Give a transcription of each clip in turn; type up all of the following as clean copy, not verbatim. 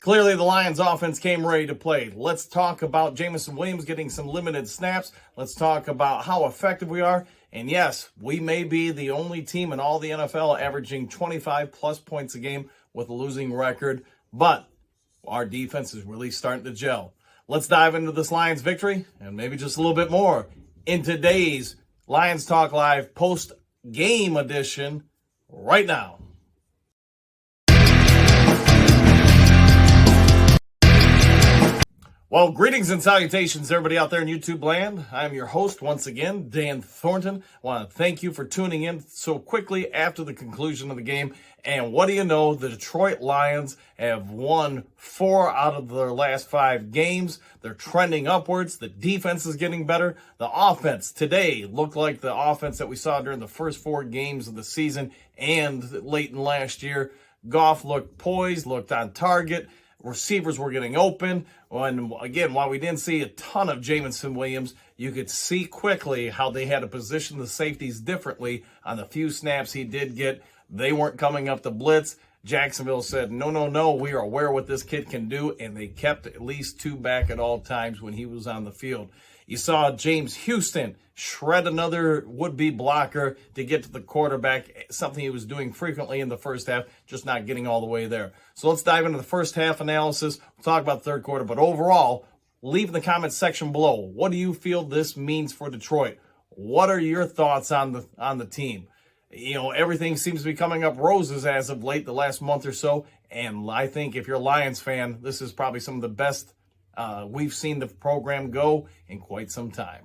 Clearly, the Lions offense came ready to play. Let's talk about Jameson Williams getting some limited snaps. Let's talk about how effective we are. And yes, we may be the only team in all the NFL averaging 25-plus points a game with a losing record, but our defense is really starting to gel. Let's dive into this Lions victory and maybe just a little bit more in today's Lions Talk Live post-game edition right now. Well, greetings and salutations, everybody out there in YouTube land. I'm your host once again, Dan Thornton. I want to thank you for tuning in so quickly after the conclusion of the game. And what do you know? The Detroit Lions have won 4 out of their last 5 games. They're trending upwards. The defense is getting better. The offense today looked like the offense that we saw during the first 4 games of the season and late in last year. Goff looked poised, looked on target. Receivers were getting open. And again, while we didn't see a ton of Jameson Williams, you could see quickly how they had to position the safeties differently on the few snaps he did get. They weren't coming up to blitz. Jacksonville said, no, we are aware what this kid can do, and they kept at least 2 back at all times when he was on the field. You saw James Houston shred another would-be blocker to get to the quarterback, something he was doing frequently in the first half, just not getting all the way there. So let's dive into the first half analysis. We'll talk about the third quarter, but overall, leave in the comments section below. What do you feel this means for Detroit? What are your thoughts on the team? You know, everything seems to be coming up roses as of late, the last month or so, and I think if you're a Lions fan, this is probably some of the best we've seen the program go in quite some time.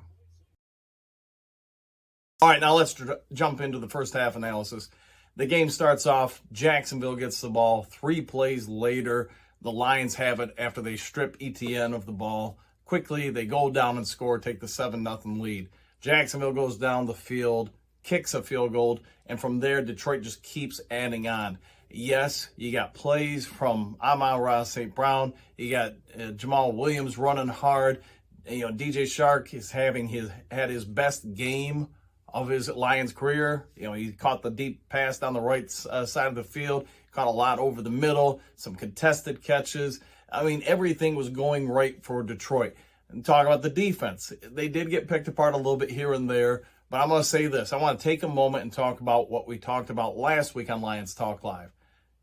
All right, now let's jump into the first half analysis. The game starts off, Jacksonville gets the ball. 3 plays later, the Lions have it after they strip ETN of the ball. Quickly, they go down and score, take the 7-0 lead. Jacksonville goes down the field, kicks a field goal, and from there, Detroit just keeps adding on. Yes, you got plays from Amon-Ra St. Brown. You got Jamal Williams running hard. You know, DJ Shark is had his best game of his Lions career. You know, he caught the deep pass down the right side of the field, caught a lot over the middle, some contested catches. I mean, everything was going right for Detroit. And talk about the defense. They did get picked apart a little bit here and there, but I'm going to say this. I want to take a moment and talk about what we talked about last week on Lions Talk Live.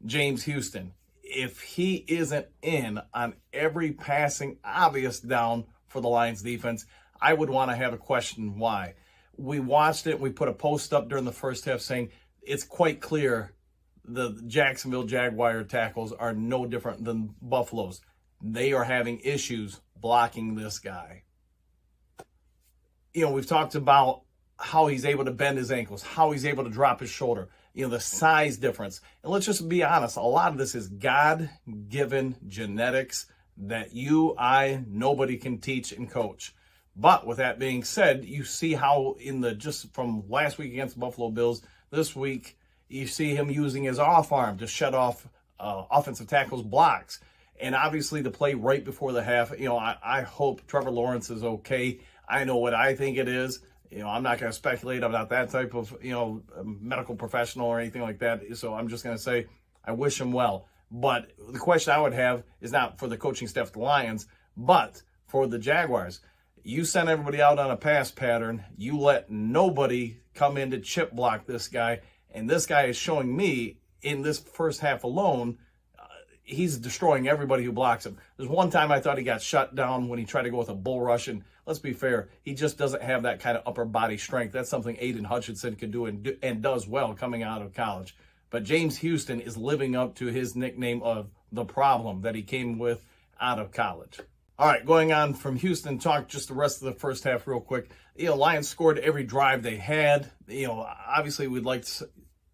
James Houston, if he isn't in on every passing obvious down for the Lions defense, I would want to have a question why. We watched it. We put a post up during the first half saying it's quite clear the Jacksonville Jaguar tackles are no different than Buffalo's. They are having issues blocking this guy. You know, we've talked about how he's able to bend his ankles, how he's able to drop his shoulder, you know, the size difference. And let's just be honest, a lot of this is God-given genetics that nobody can teach and coach. But with that being said, you see how just from last week against the Buffalo Bills, this week, you see him using his off arm to shut off offensive tackles' blocks. And obviously the play right before the half, you know, I hope Trevor Lawrence is okay. I know what I think it is. You know, I'm not going to speculate. I'm not that type of, medical professional or anything like that. So I'm just going to say I wish him well. But the question I would have is not for the coaching staff of the Lions, but for the Jaguars. You send everybody out on a pass pattern. You let nobody come in to chip block this guy. And this guy is showing me in this first half alone, he's destroying everybody who blocks him. There's one time I thought he got shut down when he tried to go with a bull rush. And let's be fair, he just doesn't have that kind of upper body strength. That's something Aiden Hutchinson could do and does well coming out of college. But James Houston is living up to his nickname of the problem that he came with out of college. All right, going on from Houston, talk just the rest of the first half real quick. You know, Lions scored every drive they had. You know, obviously we'd like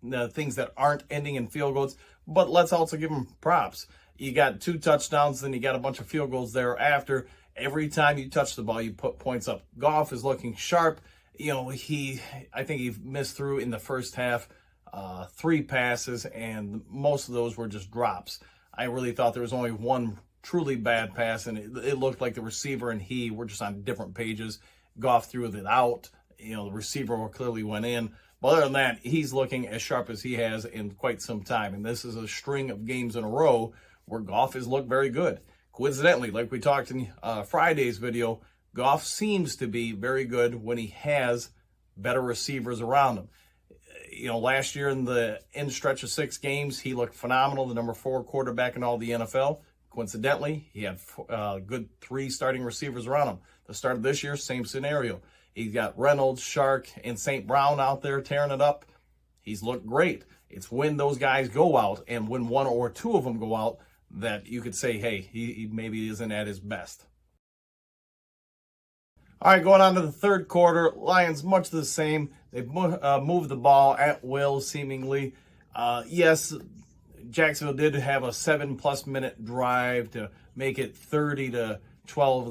the things that aren't ending in field goals, but let's also give them props. You got 2 touchdowns, then you got a bunch of field goals thereafter. Every time you touch the ball, you put points up. Goff is looking sharp. You know, I think he missed through in the first half 3 passes, and most of those were just drops. I really thought there was only one truly bad pass, and it looked like the receiver and he were just on different pages. Goff threw it out. You know, the receiver clearly went in. But other than that, he's looking as sharp as he has in quite some time. And this is a string of games in a row where Goff has looked very good. Coincidentally, like we talked in Friday's video, Goff seems to be very good when he has better receivers around him. Last year in the end stretch of 6 games, he looked phenomenal, the number 4 quarterback in all the NFL. Coincidentally, he had good 3 starting receivers around him. The start of this year, same scenario. He's got Reynolds, Shark, and St. Brown out there tearing it up. He's looked great. It's when those guys go out and when 1 or 2 of them go out that you could say, hey, he maybe isn't at his best. All right, going on to the third quarter, Lions much the same. They've moved the ball at will, seemingly. Yes, Jacksonville did have a 7+ minute drive to make it 30-12.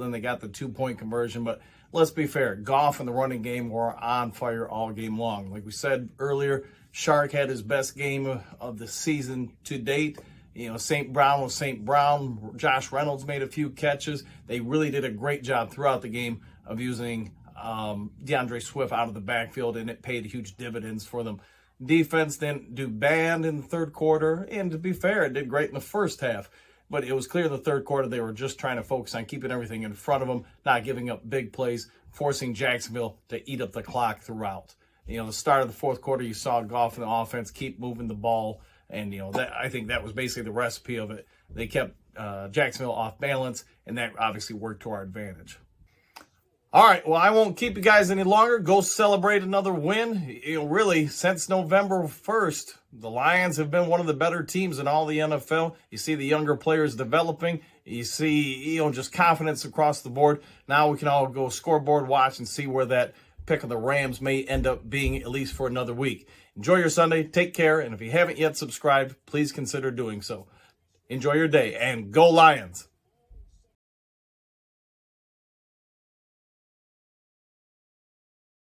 Then they got the 2-point conversion. But let's be fair, Goff and the running game were on fire all game long. Like we said earlier, Shark had his best game of the season to date. St. Brown was St. Brown. Josh Reynolds made a few catches. They really did a great job throughout the game of using DeAndre Swift out of the backfield, and it paid huge dividends for them. Defense didn't do bad in the third quarter, and to be fair, it did great in the first half. But it was clear in the third quarter they were just trying to focus on keeping everything in front of them, not giving up big plays, forcing Jacksonville to eat up the clock throughout. The start of the fourth quarter, you saw Goff and the offense keep moving the ball, and I think that was basically the recipe of it. They kept Jacksonville off balance, and that obviously worked to our advantage. All right, well, I won't keep you guys any longer. Go celebrate another win. Really, since November 1st, the Lions have been one of the better teams in all the NFL. You see the younger players developing. You see, just confidence across the board. Now we can all go scoreboard watch and see where that pick of the Rams may end up being, at least for another week. Enjoy your Sunday. Take care. And if you haven't yet subscribed, please consider doing so. Enjoy your day, and go Lions.